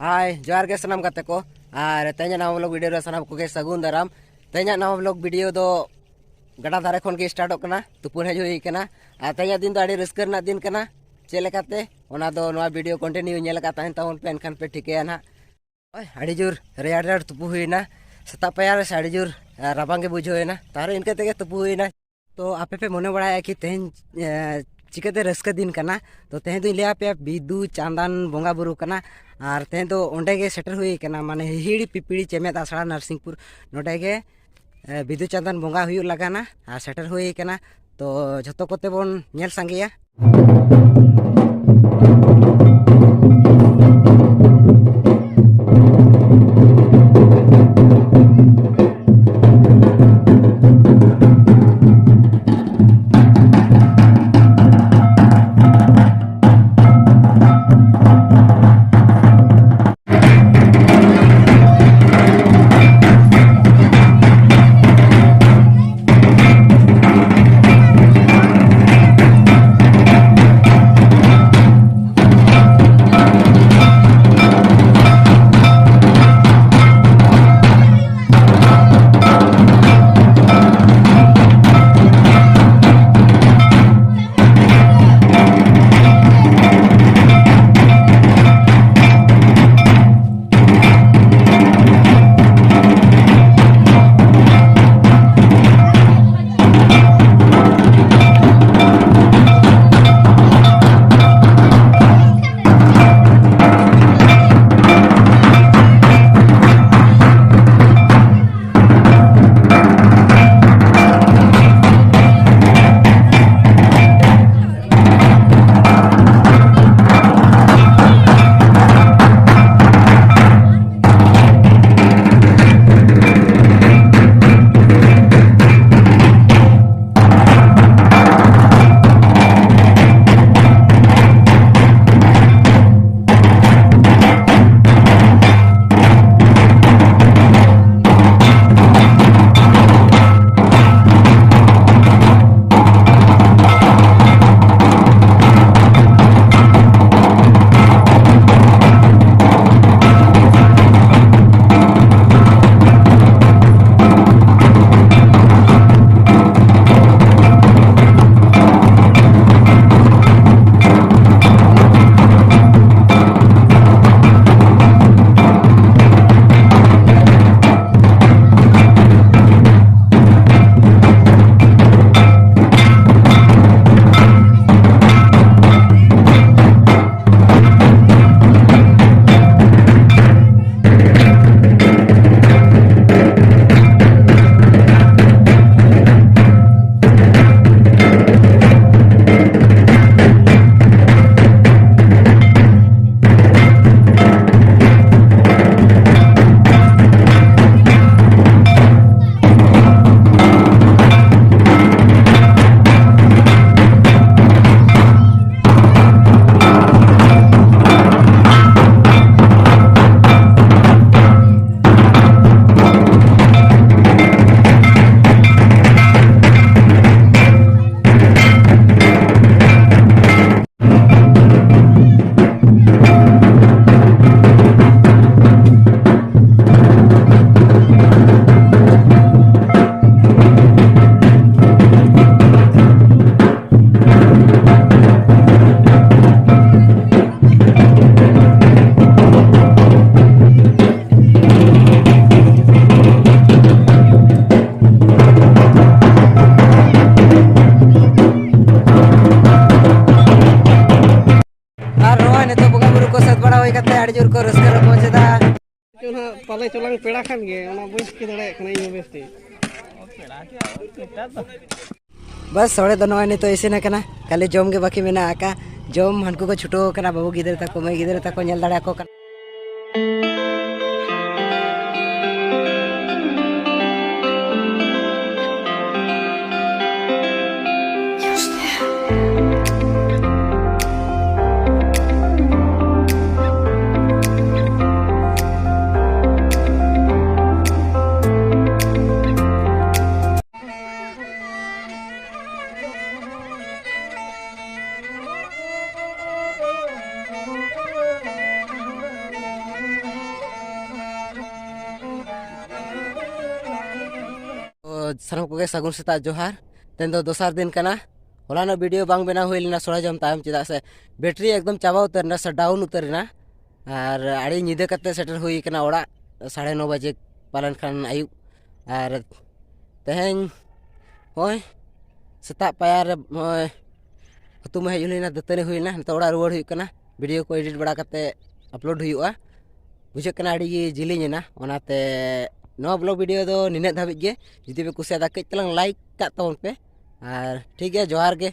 हाय जोहार के सनाम गाते को और तेज नाम व्लॉग वीडियो रे सनाम को सगुन दाराम तेज नाम व्लॉग वीडियो दो गड़ा दारे खन के स्टार्ट होना तुपुन हज हुई कना और तेज दिन तो रस्क दिन कना चेलेकाते ओना दो नवा वीडियो कंटिन्यू नेलका तहन तवन पे एनखान पे ठिकया ना अड़ी जोर रेयाड़ रेयाड़ तुपु हुईना सेता पायार से अड़ी जोर राबांग के बुझेना तार इनके तेगे तुपु हुईना तो आपे पे मने बड़ा कि तेहन चिकाते रस्क दिन कना तो तेहन दो लिया पे बिदु चांदान बंगा बुरु कना और तेहन तो ओंडे गे सेटर हुई कना माने हिहिड़ी पिपीड़ी चेमेद आसड़ा नारसिंगपुर नोडे गे बिदु चांदान बंगा हुई लगाना और सेटर हुई कना तो जतो कोते बोन नेल सांगेया पाले चलांग पेड़ा खान गे ओना बुझ के दड़े खने यो बेस्ती पेड़ा के बस सोड़े दो नय तो इसिन कना खाली जम के बाकी मेना आका जम हनको को छुटो कना बाबू गिदर तको मैं गिदर तको नेल दड़ा को सानम को सगुन सेता जोहार तेन दो दोसार दिन कना होलानो वीडियो बांग बना हुई लेना सोड़ा जम तायम चेदा से बैटरी एकदम चाबा उतरना से डाउन उतरना और आड़ी निदे कते सेटर हुई कना ओड़ा 9:30 बजे पालन खान आयुब और तेहें होय सेता पायार अतु में हेजुलिना दतने हुईना नता ओड़ा रुवाड़ हुई कना वीडियो को एडिट बड़ा कते अपलोड हुआ बुझे कना आड़ी जिलिना ओनाते नवा ब्लॉग वीडियो दो निने धाबिज गे जुदी पे कुसिया दा कई तलांग लाइक का तबन पे और ठीक है जोहार गे।